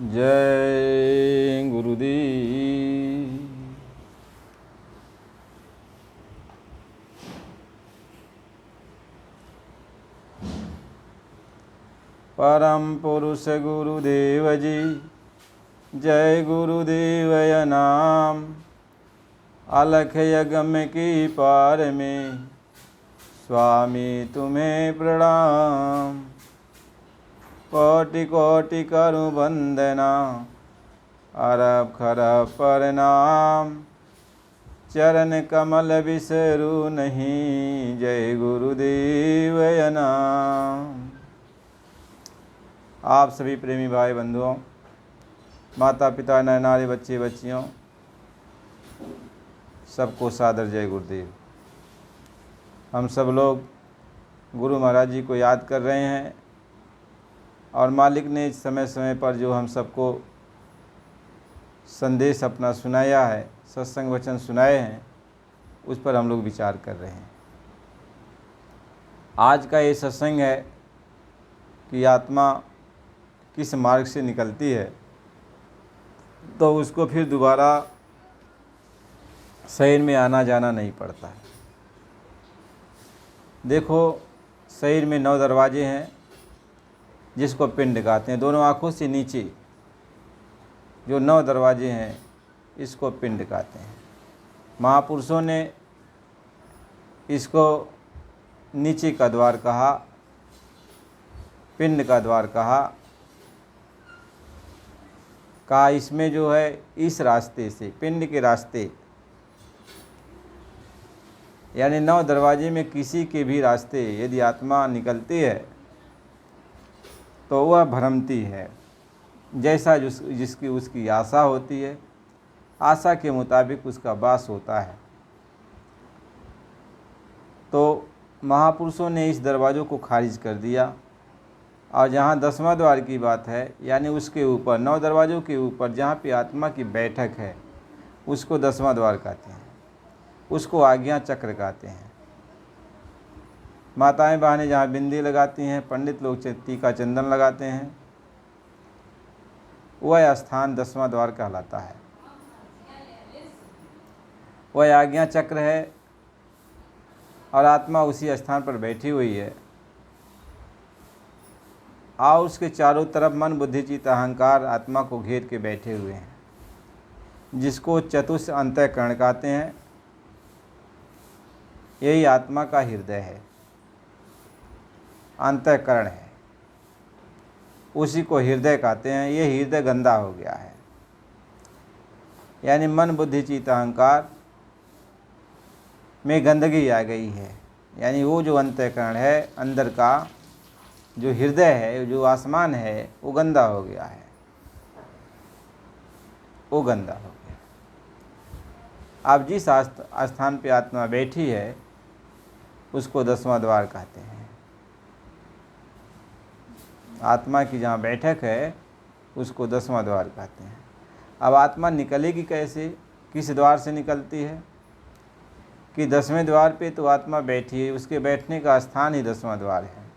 जय गुरुदेव। परम पुरुष गुरुदेव जी, जय गुरुदेवय नाम। अलख यज्ञ की पार में स्वामी तुम्हें प्रणाम। कोटि कोटि करूं वंदना, अरब खरब प्रणाम। चरण कमल बिसरू नहीं, जय गुरुदेवय नाम। आप सभी प्रेमी भाई बंधुओं, माता पिता नर नारी बच्चे बच्चियों, सबको सादर जय गुरुदेव। हम सब लोग गुरु महाराज जी को याद कर रहे हैं और मालिक ने समय समय पर जो हम सबको संदेश अपना सुनाया है, सत्संग वचन सुनाए हैं, उस पर हम लोग विचार कर रहे हैं। आज का ये सत्संग है कि आत्मा किस मार्ग से निकलती है तो उसको फिर दोबारा शरीर में आना जाना नहीं पड़ता है। देखो, शरीर में 9 दरवाजे हैं जिसको पिंड कहते हैं। दोनों आँखों से नीचे जो 9 दरवाजे हैं इसको पिंड कहते हैं। महापुरुषों ने इसको नीचे का द्वार कहा, पिंड का द्वार कहा। इसमें जो है इस रास्ते से, पिंड के रास्ते यानी 9 दरवाजे में किसी के भी रास्ते यदि आत्मा निकलती है तो वह भ्रमती है। जैसा जिसकी उसकी आशा होती है, आशा के मुताबिक उसका वास होता है। तो महापुरुषों ने इस दरवाज़ों को खारिज कर दिया और जहाँ 10वां द्वार की बात है, यानी उसके ऊपर 9 दरवाज़ों के ऊपर जहाँ पे आत्मा की बैठक है, उसको 10वां द्वार कहते हैं। उसको आज्ञा चक्र कहते हैं। माताएं बहनें जहाँ बिंदी लगाती हैं, पंडित लोग टीका चंदन लगाते हैं, वह स्थान 10वां द्वार कहलाता है। वह आज्ञा चक्र है और आत्मा उसी स्थान पर बैठी हुई है और उसके चारों तरफ मन बुद्धि चित्त अहंकार आत्मा को घेर के बैठे हुए हैं, जिसको चतुष अंतःकरण कहते हैं। यही आत्मा का हृदय है, अंतःकरण है, उसी को हृदय कहते हैं। ये हृदय गंदा हो गया है, यानी मन बुद्धि चित्त अहंकार में गंदगी आ गई है। यानी वो जो अंतःकरण है, अंदर का जो हृदय है, जो आसमान है, वो गंदा हो गया है, वो गंदा हो गया। अब जिस स्थान पे आत्मा बैठी है उसको 10वां द्वार कहते हैं। आत्मा की जहाँ बैठक है उसको 10वां द्वार कहते हैं। अब आत्मा निकलेगी कैसे, किस द्वार से निकलती है कि 10वें द्वार पे तो आत्मा बैठी है, उसके बैठने का स्थान ही 10वां द्वार है।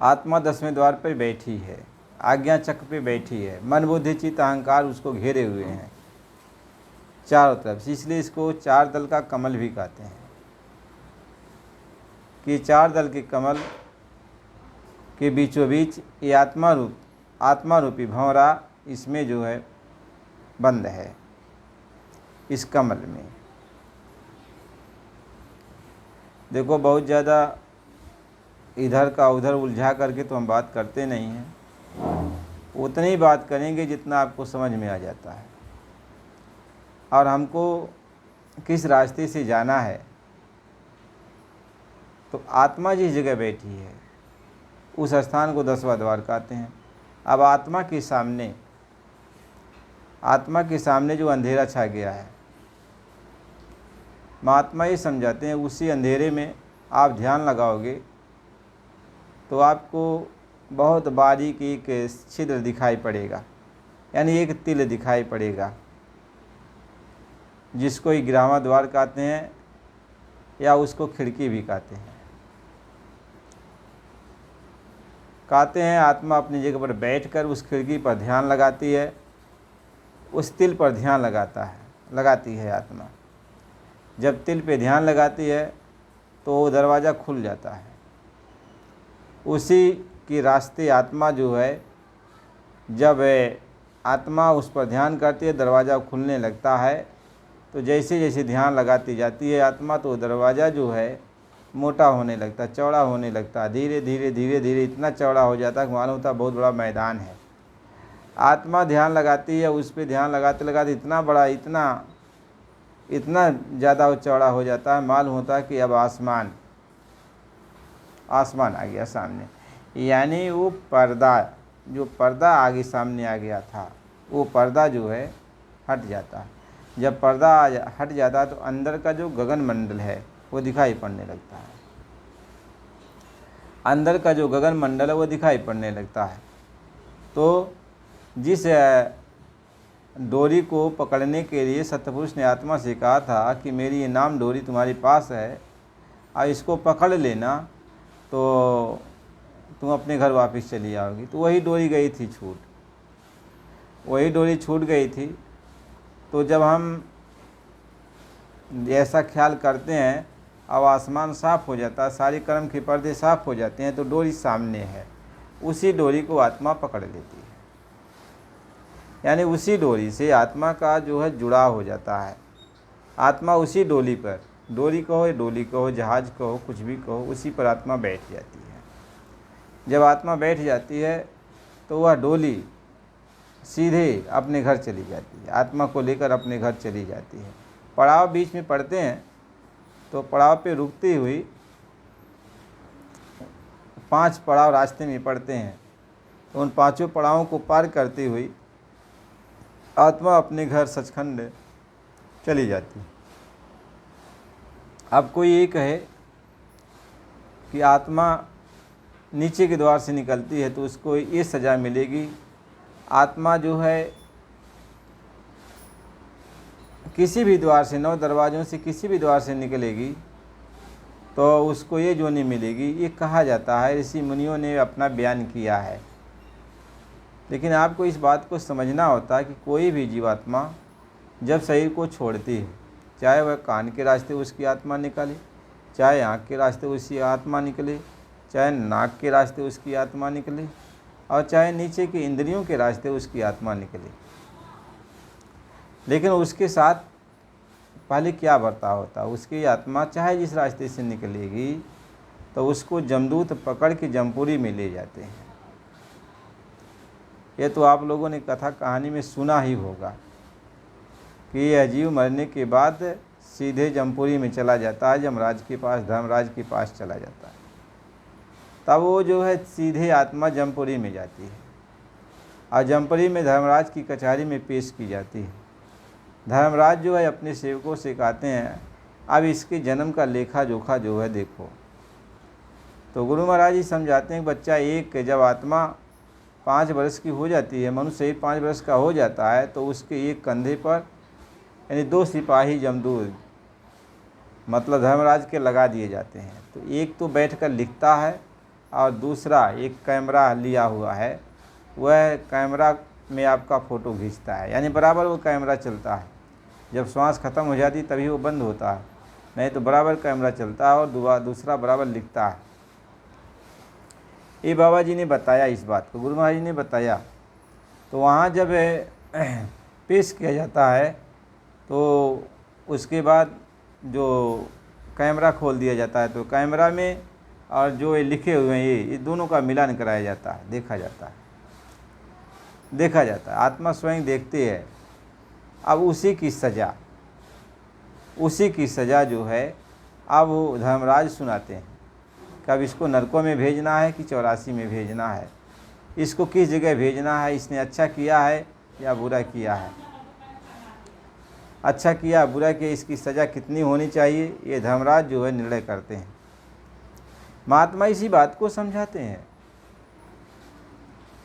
आत्मा 10वें द्वार पर बैठी है, आज्ञा चक्र पे बैठी है, मन बुद्धि चित्त अहंकार उसको घेरे हुए हैं चारों तरफ से। इसलिए इसको 4 दल का कमल भी कहते हैं कि 4 दल के कमल के बीचों बीच ये आत्मा रूपी भंवरा इसमें जो है बंद है, इस कमल में। देखो, बहुत ज़्यादा इधर का उधर उलझा करके तो हम बात करते नहीं हैं, उतनी ही बात करेंगे जितना आपको समझ में आ जाता है। और हमको किस रास्ते से जाना है, तो आत्मा जिस जगह बैठी है उस स्थान को 10वां द्वार कहते हैं। अब आत्मा के सामने जो अंधेरा छा गया है, महात्मा ये समझाते हैं उसी अंधेरे में आप ध्यान लगाओगे तो आपको बहुत बारीक एक छिद्र दिखाई पड़ेगा, यानी एक तिल दिखाई पड़ेगा, जिसको 11वां द्वार कहते हैं या उसको खिड़की भी कहते हैं। कहते हैं आत्मा अपनी जगह पर बैठकर उस खिड़की पर ध्यान लगाती है, उस तिल पर ध्यान लगाती है आत्मा। जब तिल पे ध्यान लगाती है तो वो दरवाज़ा खुल जाता है। उसी के रास्ते आत्मा जो है, जब आत्मा उस पर ध्यान करती है दरवाज़ा खुलने लगता है। तो जैसे जैसे ध्यान लगाती जाती है आत्मा, तो दरवाज़ा जो है मोटा होने लगता है, चौड़ा होने लगता है। धीरे धीरे धीरे धीरे इतना चौड़ा हो जाता है कि मालूम होता है बहुत बड़ा मैदान है। आत्मा ध्यान लगाती है, उस पर ध्यान लगाते लगाते इतना बड़ा, इतना ज़्यादा वो चौड़ा हो जाता है, मालूम होता है कि अब आसमान आ गया सामने। यानी वो पर्दा आगे सामने आ गया था, वो पर्दा जो है हट जाता है। जब पर्दा हट जाता है तो अंदर का जो गगन मंडल है वो दिखाई पड़ने लगता है। अंदर का जो गगन मंडल है वो दिखाई पड़ने लगता है। तो जिस डोरी को पकड़ने के लिए सत्यपुरुष ने आत्मा से कहा था कि मेरी ये नाम डोरी तुम्हारे पास है और इसको पकड़ लेना तो तुम अपने घर वापस चली आओगी, तो वही डोरी गई थी छूट, वही डोरी छूट गई थी। तो जब हम ऐसा ख्याल करते हैं, अब आसमान साफ़ हो जाता है, सारी कर्म के पर्दे साफ़ हो जाते हैं, तो डोरी सामने है, उसी डोरी को आत्मा पकड़ लेती है। यानी उसी डोरी से आत्मा का जो है जुड़ाव हो जाता है। आत्मा उसी डोरी पर, डोरी कहो या डोली कहो, जहाज कहो, कुछ भी कहो, उसी पर आत्मा बैठ जाती है। जब आत्मा बैठ जाती है तो वह डोली सीधे अपने घर चली जाती है, आत्मा को लेकर अपने घर चली जाती है। पड़ाव बीच में पड़ते हैं, तो पड़ाव पे रुकती हुई 5 पड़ाव रास्ते में पड़ते हैं, तो उन 5 पड़ावों को पार करती हुई आत्मा अपने घर सचखंड चली जाती है। अब कोई ये कहे कि आत्मा नीचे के द्वार से निकलती है तो उसको ये सज़ा मिलेगी, आत्मा जो है किसी भी द्वार से, 9 दरवाज़ों से किसी भी द्वार से निकलेगी तो उसको ये जोनी मिलेगी, ये कहा जाता है, ऋषि मुनियों ने अपना बयान किया है। लेकिन आपको इस बात को समझना होता है कि कोई भी जीवात्मा जब शरीर को छोड़ती है, चाहे वह कान के रास्ते उसकी आत्मा निकले, चाहे आँख के रास्ते उसकी आत्मा निकले, चाहे नाक के रास्ते उसकी आत्मा निकले, और चाहे नीचे की इंद्रियों के रास्ते उसकी आत्मा निकले, लेकिन उसके साथ पहले क्या बर्ताव होता है? उसकी आत्मा चाहे जिस रास्ते से निकलेगी तो उसको जमदूत पकड़ के जमपुरी में ले जाते हैं। ये तो आप लोगों ने कथा कहानी में सुना ही होगा कि यह जीव मरने के बाद सीधे जमपुरी में चला जाता है, यमराज के पास, धर्मराज के पास चला जाता है। तब वो जो है सीधे आत्मा जमपुरी में जाती है और जमपुरी में धर्मराज की कचहरी में पेश की जाती है। धर्मराज जो है अपने सेवकों से कहते हैं अब इसके जन्म का लेखा जोखा जो है देखो। तो गुरु महाराज जी समझाते हैं कि बच्चा एक, जब आत्मा 5 वर्ष की हो जाती है, मनुष्य ही 5 वर्ष का हो जाता है, तो उसके एक कंधे पर यानी 2 सिपाही जमदूत मतलब धर्मराज के लगा दिए जाते हैं। तो एक तो बैठकर लिखता है और दूसरा एक कैमरा लिया हुआ है, वह कैमरा में आपका फ़ोटो खींचता है, यानी बराबर वो कैमरा चलता है। जब श्वास ख़त्म हो जाती तभी वो बंद होता है, नहीं तो बराबर कैमरा चलता है और दूसरा बराबर लिखता है। ये बाबा जी ने बताया इस बात को, गुरु महाराज जी ने बताया। तो वहाँ जब पेश किया जाता है तो उसके बाद जो कैमरा खोल दिया जाता है, तो कैमरा में और जो ये लिखे हुए हैं ये दोनों का मिलान कराया जाता है, देखा जाता है, आत्मा स्वयं देखती है। अब उसी की सज़ा जो है अब वो धर्मराज सुनाते हैं, कब इसको नरकों में भेजना है कि 84 में भेजना है, इसको किस जगह भेजना है, इसने अच्छा किया है या बुरा किया है, अच्छा किया बुरा किया, इसकी सज़ा कितनी होनी चाहिए, ये धर्मराज जो है निर्णय करते हैं। महात्मा इसी बात को समझाते हैं।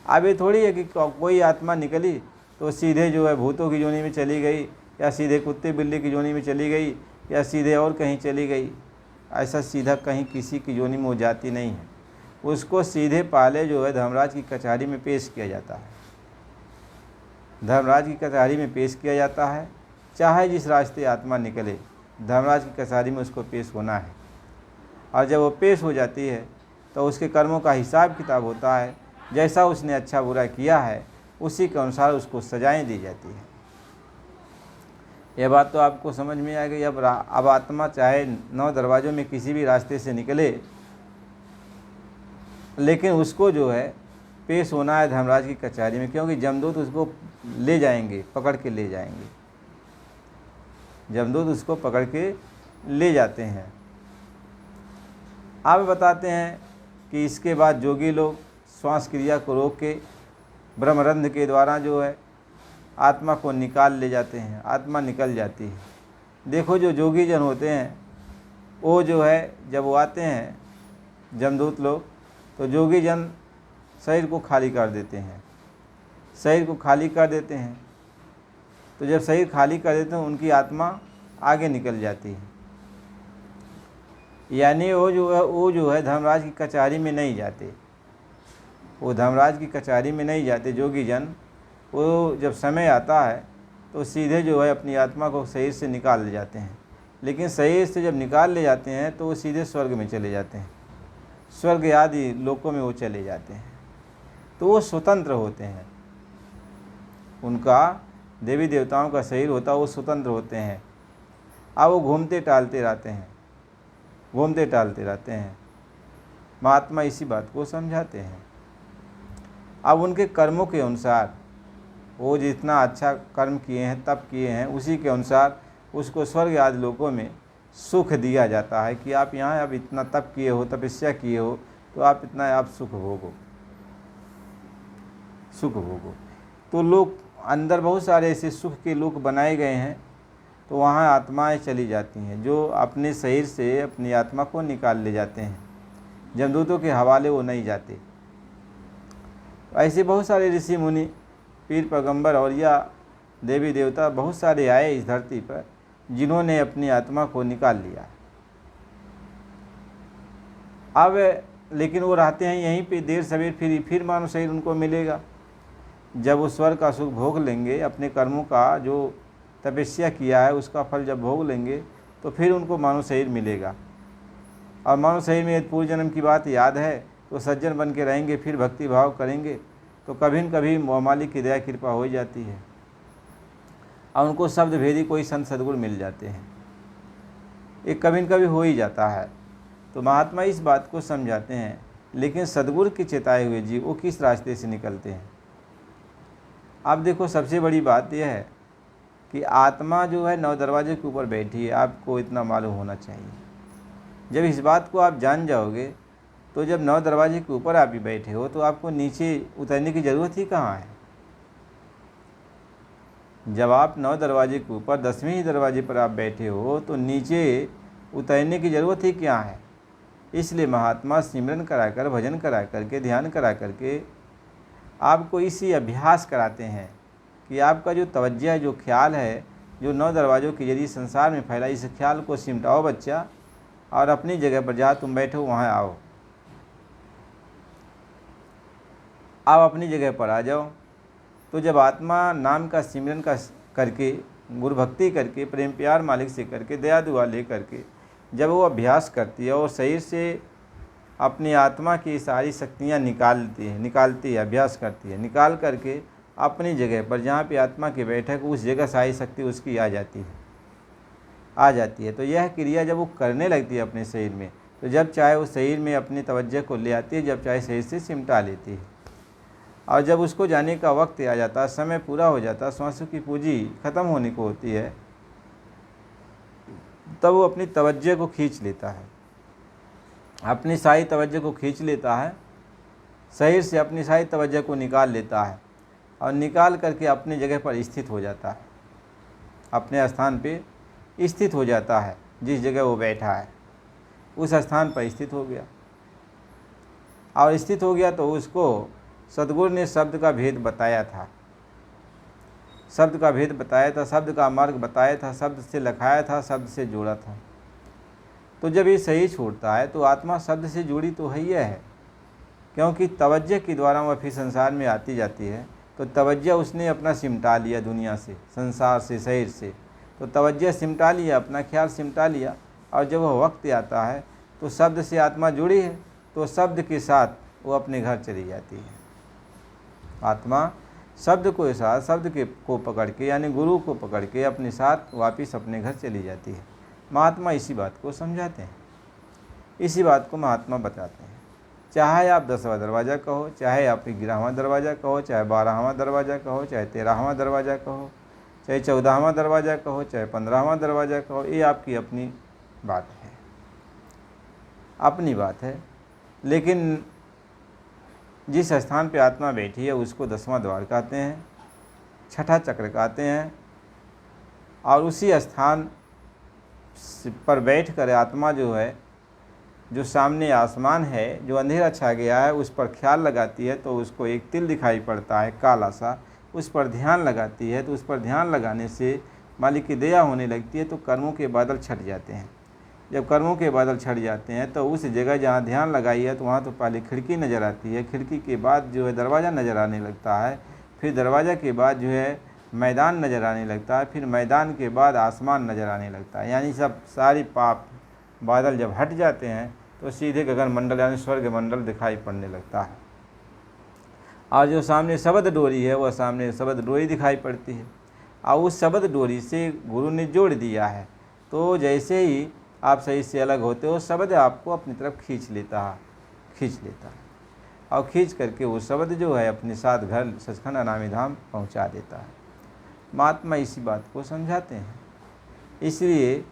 अब ये थोड़ी है कि कोई आत्मा निकली तो सीधे जो है भूतों की जोनी में चली गई, या सीधे कुत्ते बिल्ली की जोनी में चली गई, या सीधे और कहीं चली गई। ऐसा सीधा कहीं किसी की जोनी में वो जाती नहीं है। उसको सीधे पहले जो है धर्मराज की कचहरी में पेश किया जाता है। धर्मराज की कचहरी में पेश किया जाता है, चाहे जिस रास्ते आत्मा निकले धर्मराज की कचहरी में उसको पेश होना है। और जब वो पेश हो जाती है तो उसके कर्मों का हिसाब किताब होता है, जैसा उसने अच्छा बुरा किया है उसी के अनुसार उसको सजाएं दी जाती है। यह बात तो आपको समझ में आ गई। अब आत्मा चाहे 9 दरवाज़ों में किसी भी रास्ते से निकले, लेकिन उसको जो है पेश होना है धर्मराज की कचहरी में, क्योंकि जमदूत उसको ले जाएंगे, पकड़ के ले जाएंगे। जमदूत उसको पकड़ के ले जाते हैं। अब बताते हैं कि इसके बाद जोगी लोग श्वास क्रिया को रोक के ब्रह्मरंध्र के द्वारा जो है आत्मा को निकाल ले जाते हैं। आत्मा निकल जाती है। देखो जो जोगी जन होते हैं वो जो है जब वो आते हैं जमदूत लोग, तो जोगी जन शरीर को खाली कर देते हैं। शरीर को खाली कर देते हैं तो जब शरीर खाली कर देते हैं उनकी आत्मा आगे निकल जाती है। यानी वो जो है धर्मराज की कचहरी में नहीं जाते। वो धर्मराज की कचहरी में नहीं जाते जोगी जन। वो जब समय आता है तो सीधे जो है अपनी आत्मा को शरीर से निकाल ले जाते हैं। लेकिन शरीर से जब निकाल ले जाते हैं तो वो सीधे स्वर्ग में चले जाते हैं। स्वर्ग आदि लोकों में वो चले जाते हैं। तो वो स्वतंत्र होते हैं। उनका देवी देवताओं का शरीर होता है, वो स्वतंत्र होते हैं। अब वो घूमते टहलते रहते हैं, घूमते टहलते रहते हैं। महात्मा इसी बात को समझाते हैं। अब उनके कर्मों के अनुसार वो जितना अच्छा कर्म किए हैं, तप किए हैं, उसी के अनुसार उसको स्वर्ग आदि लोकों में सुख दिया जाता है कि आप यहाँ अब इतना तप किए हो, तपस्या किए हो, तो आप इतना आप सुख भोगो, सुख भोगो। तो लोग अंदर बहुत सारे ऐसे सुख के लोक बनाए गए हैं। तो वहाँ आत्माएं चली जाती हैं जो अपने शरीर से अपनी आत्मा को निकाल ले जाते हैं। जमदूतों के हवाले वो नहीं जाते। ऐसे बहुत सारे ऋषि मुनि, पीर पैगंबर और या देवी देवता बहुत सारे आए इस धरती पर, जिन्होंने अपनी आत्मा को निकाल लिया। अब लेकिन वो रहते हैं यहीं पे, देर सवेर फिर मानव शरीर उनको मिलेगा। जब वो स्वर्ग का सुख भोग लेंगे, अपने कर्मों का जो तपस्या किया है उसका फल जब भोग लेंगे तो फिर उनको मानव शरीर मिलेगा। और मानव शरीर में पूर्व जन्म की बात याद है तो सज्जन बन के रहेंगे, फिर भक्ति भाव करेंगे तो कभी न कभी मालिक की दया कृपा हो जाती है और उनको शब्द भेदी कोई संत सद्गुरु मिल जाते हैं। एक कभी न कभी हो ही जाता है। तो महात्मा इस बात को समझाते हैं। लेकिन सद्गुरु के चेताए हुए जीव वो किस रास्ते से निकलते हैं? आप देखो, सबसे बड़ी बात यह है कि आत्मा जो है 9 दरवाजे के ऊपर बैठी है। आपको इतना मालूम होना चाहिए। जब इस बात को आप जान जाओगे तो जब 9 दरवाजे के ऊपर आप भी बैठे हो तो आपको नीचे उतरने की ज़रूरत ही कहाँ है। जब आप 9 दरवाजे के ऊपर 10वें ही दरवाजे पर आप बैठे हो तो नीचे उतरने की ज़रूरत ही क्या है। इसलिए महात्मा सिमरन करा कर, भजन करा करके, ध्यान करा करके आपको इसी अभ्यास कराते हैं कि आपका जो तवज्जो है, जो ख्याल है, जो 9 दरवाज़ों के जरिए संसार में फैला, इस ख्याल को सिमटाओ बच्चा, और अपनी जगह पर जहाँ तुम बैठो वहाँ आओ। आप अपनी जगह पर आ जाओ। तो जब आत्मा नाम का सिमरन का करके, गुरु भक्ति करके, प्रेम प्यार मालिक से करके, दया दुआ ले करके जब वो अभ्यास करती है और शरीर से अपनी आत्मा की सारी शक्तियाँ निकालती है, अभ्यास करती है, निकाल करके अपनी जगह पर जहाँ पे आत्मा की बैठक, उस जगह सारी शक्ति उसकी आ जाती है। तो यह क्रिया जब वो करने लगती है अपने शरीर में, तो जब चाहे वो शरीर में अपनी तवज्जो को ले आती है, जब चाहे शरीर से सिमटा लेती है। और जब उसको जाने का वक्त आ जाता है, समय पूरा हो जाता है, श्वासों की पूंजी ख़त्म होने को होती है, तब वो अपनी तवज्जो को खींच लेता है, अपनी सारी तवज्जो को खींच लेता है, शरीर से अपनी सारी तवज्जो को निकाल लेता है और निकाल करके अपनी जगह पर स्थित हो जाता है, अपने स्थान पे स्थित हो जाता है। जिस जगह वो बैठा है उस स्थान पर स्थित हो गया। और स्थित हो गया तो उसको सद्गुरु ने शब्द का भेद बताया था, शब्द का भेद बताया था, शब्द का मार्ग बताया था, शब्द से लखाया था, शब्द से जोड़ा था। तो जब ये सही छोड़ता है तो आत्मा शब्द से जुड़ी तो है ही है, क्योंकि तवज्जो के द्वारा वह फिर संसार में आती जाती है। तो तवज्जो उसने अपना सिमटा लिया दुनिया से, संसार से, शरीर से, तो तवज्जो सिमटा लिया, अपना ख्याल सिमटा लिया। और जब वह वक्त आता है तो शब्द से आत्मा जुड़ी है, तो शब्द के साथ वो अपने घर चली जाती है। आत्मा शब्द को साथ, शब्द के को पकड़ के, यानी गुरु को पकड़ के अपने साथ वापस अपने घर चली जाती है। महात्मा इसी बात को समझाते हैं, इसी बात को महात्मा बताते हैं। चाहे आप 10वां दरवाज़ा कहो, चाहे आप 11वां दरवाज़ा कहो, चाहे 12वां दरवाज़ा कहो, चाहे 13वां दरवाज़ा कहो, चाहे 14वां दरवाज़ा कहो, चाहे 15वां दरवाज़ा कहो, ये आपकी अपनी बात है, अपनी बात है। लेकिन जिस स्थान पे आत्मा बैठी है उसको 10वां द्वार कहते हैं, छठा चक्र कहते हैं। और उसी स्थान पर बैठ कर आत्मा जो है, जो सामने आसमान है, जो अंधेरा छा गया है, उस पर ख्याल लगाती है तो उसको एक तिल दिखाई पड़ता है काला सा, उस पर ध्यान लगाती है। तो उस पर ध्यान लगाने से मालिक की दया होने लगती है, तो कर्मों के बादल छट जाते हैं। जब कर्मों के बादल छट जाते हैं तो उस जगह जहाँ ध्यान लगाई है तो वहाँ तो पहले खिड़की नज़र आती है, खिड़की के बाद जो है दरवाज़ा नज़र आने लगता है, फिर दरवाज़ा के बाद जो है मैदान नज़र आने लगता है, फिर मैदान के बाद आसमान नज़र आने लगता है। यानी सब सारी पाप बादल जब हट जाते हैं तो सीधे गगन मंडल यानी स्वर्ग मंडल दिखाई पड़ने लगता है। और जो सामने शब्द डोरी है वह सामने शब्द डोरी दिखाई पड़ती है, और उस शब्द डोरी से गुरु ने जोड़ दिया है। तो जैसे ही आप सही से अलग होते हो, शब्द आपको अपनी तरफ खींच लेता है, और खींच करके वो शब्द जो है अपने साथ घर सचखंड अनामी धाम पहुँचा देता है। महात्मा इसी बात को समझाते हैं। इसलिए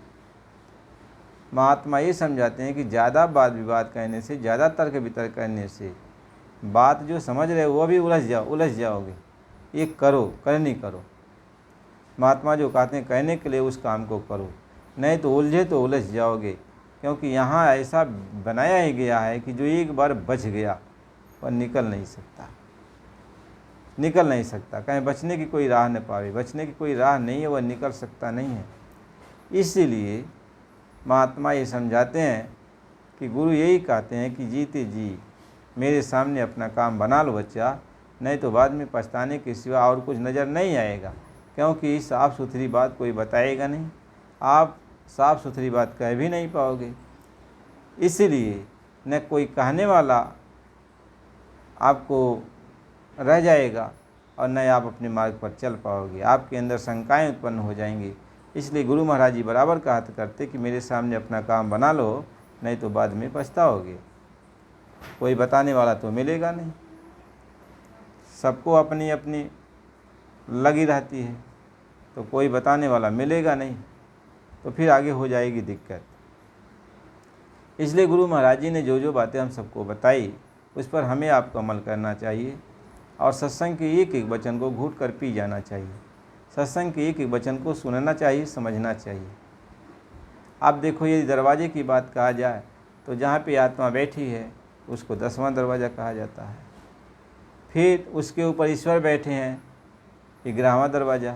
महात्मा ये समझाते हैं कि ज़्यादा वाद विवाद कहने से, ज़्यादा तर्क वितर्क करने से बात जो समझ रहे हो वो भी उलझ जाओगे। ये करो, करनी करो। महात्मा जो कहते हैं कहने के लिए उस काम को करो, नहीं तो उलझे तो उलझ जाओगे। क्योंकि यहाँ ऐसा बनाया ही गया है कि जो एक बार बच गया वह निकल नहीं सकता, कहीं बचने की कोई राह न पावे, बचने की कोई राह नहीं है, वह निकल सकता नहीं है। इसीलिए महात्मा ये समझाते हैं कि गुरु यही कहते हैं कि जीते जी मेरे सामने अपना काम बना लो बच्चा, नहीं तो बाद में पछताने के सिवा और कुछ नज़र नहीं आएगा। क्योंकि साफ़ सुथरी बात कोई बताएगा नहीं, आप साफ़ सुथरी बात कह भी नहीं पाओगे। इसीलिए न कोई कहने वाला आपको रह जाएगा और न आप अपने मार्ग पर चल पाओगे, आपके अंदर शंकाएं उत्पन्न हो जाएंगी। इसलिए गुरु महाराज जी बराबर कहते करते कि मेरे सामने अपना काम बना लो, नहीं तो बाद में पछताओगे। कोई बताने वाला तो मिलेगा नहीं, सबको अपनी अपनी लगी रहती है, तो कोई बताने वाला मिलेगा नहीं, तो फिर आगे हो जाएगी दिक्कत। इसलिए गुरु महाराज जी ने जो जो बातें हम सबको बताई उस पर हमें आपको अमल करना चाहिए, और सत्संग के एक एक वचन को घूट कर पी जाना चाहिए, सत्संग के एक एक वचन को सुनना चाहिए, समझना चाहिए। आप देखो, यदि दरवाजे की बात कहा जाए तो जहाँ पे आत्मा बैठी है उसको 10वां दरवाज़ा कहा जाता है। फिर उसके ऊपर ईश्वर बैठे हैं, 11वां दरवाज़ा।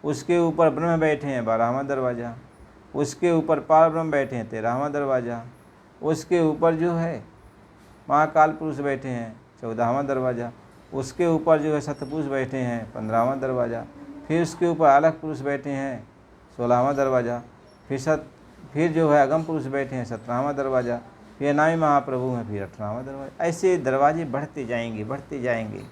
उसके ऊपर ब्रह्म बैठे हैं, 12वां दरवाज़ा। उसके ऊपर पार ब्रह्म बैठे हैं, 13वां दरवाज़ा। उसके ऊपर जो है महाकाल पुरुष बैठे हैं, 14वां दरवाज़ा। उसके ऊपर जो है सतपुरुष बैठे हैं, 15वां दरवाज़ा। फिर उसके ऊपर अलग पुरुष बैठे हैं, 16वां दरवाज़ा। फिर जो है अगम पुरुष बैठे हैं, 17वां दरवाज़ा। फिर अनामी महाप्रभु हैं, फिर 18वां दरवाज़ा। ऐसे दरवाजे बढ़ते जाएंगे।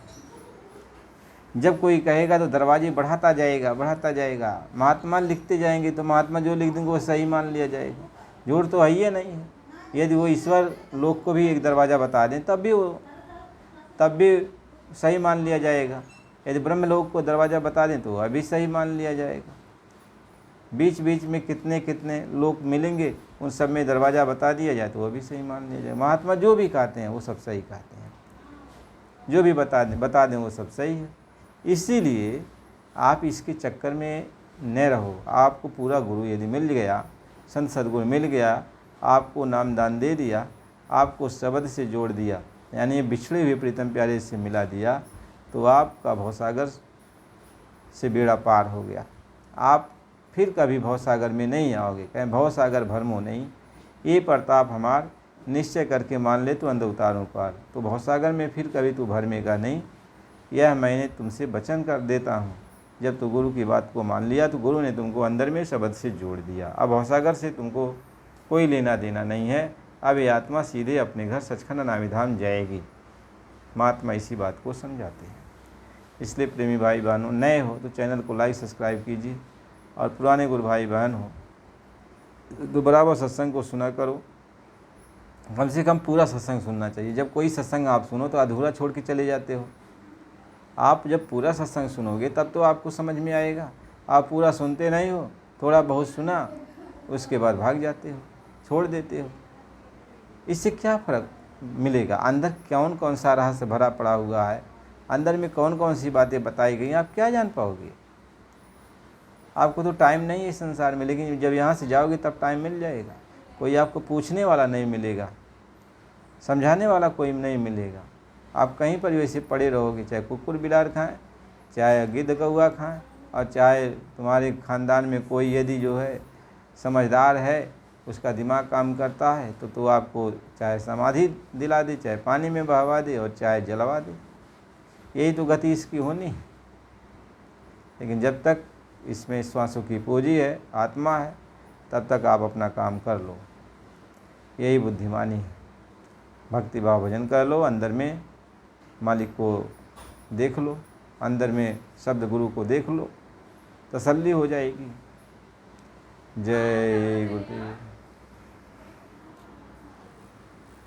जब कोई कहेगा तो दरवाजे बढ़ाता जाएगा। महात्मा लिखते जाएंगे तो महात्मा जो लिख देंगे वो सही मान लिया जाएगा। झूठ तो है ही नहीं है। यदि वो ईश्वर लोग को भी एक दरवाज़ा बता दें तब भी सही मान लिया जाएगा। यदि ब्रह्म लोक को दरवाज़ा बता दें तो वह भी सही मान लिया जाएगा। बीच बीच में कितने कितने लोग मिलेंगे, उन सब में दरवाज़ा बता दिया जाए तो वह भी सही मान लिया जाए। महात्मा जो भी कहते हैं वो सब सही कहते हैं, जो भी बता दें वो सब सही है। इसीलिए आप इसके चक्कर में न रहो। आपको पूरा गुरु यदि मिल गया, संत सदगुरु मिल गया, आपको नामदान दे दिया, आपको शब्द से जोड़ दिया, यानी बिछड़े हुए प्रीतम प्यारे से मिला दिया, तो आपका भवसागर से बेड़ा पार हो गया। आप फिर कभी भवसागर में नहीं आओगे, कहीं भवसागर भरमो नहीं। ये प्रताप हमार निश्चय करके मान ले तो अंध उतारों पार, तो भवसागर में फिर कभी तू भरमेगा नहीं, यह मैंने तुमसे वचन कर देता हूँ। जब तू गुरु की बात को मान लिया तो गुरु ने तुमको अंदर में शब्द से जोड़ दिया। अब भवसागर से तुमको कोई लेना देना नहीं है। अब ये आत्मा सीधे अपने घर सचखंड अनामी धाम जाएगी। महात्मा इसी बात को समझाते हैं। इसलिए प्रेमी भाई बहनों, नए हो तो चैनल को लाइक सब्सक्राइब कीजिए, और पुराने गुरु भाई बहन हो तो बराबर सत्संग को सुना करो। कम से कम पूरा सत्संग सुनना चाहिए। जब कोई सत्संग आप सुनो तो अधूरा छोड़ के चले जाते हो। आप जब पूरा सत्संग सुनोगे तब तो आपको समझ में आएगा। आप पूरा सुनते नहीं हो, थोड़ा बहुत सुना, उसके बाद भाग जाते हो, छोड़ देते हो। इससे क्या फ़र्क मिलेगा? अंदर कौन कौन सा रहस्य भरा पड़ा हुआ है, अंदर में कौन कौन सी बातें बताई गई, आप क्या जान पाओगे? आपको तो टाइम नहीं है इस संसार में, लेकिन जब यहाँ से जाओगे तब टाइम मिल जाएगा। कोई आपको पूछने वाला नहीं मिलेगा, समझाने वाला कोई नहीं मिलेगा। आप कहीं पर वैसे पड़े रहोगे, चाहे कुकुर बिलार खाएं, चाहे गिद्ध कौआ खाएं, और चाहे तुम्हारे ख़ानदान में कोई यदि जो है समझदार है, उसका दिमाग काम करता है, तो आपको चाहे समाधि दिला दे, चाहे पानी में बहवा दे, और चाहे जलवा दे। यही तो गति इसकी होनी है। लेकिन जब तक इसमें श्वासों की पूंजी है, आत्मा है, तब तक आप अपना काम कर लो। यही बुद्धिमानी है। भक्ति भाव भजन कर लो, अंदर में मालिक को देख लो, अंदर में शब्द गुरु को देख लो, तसल्ली हो जाएगी। जय गुरुदेव।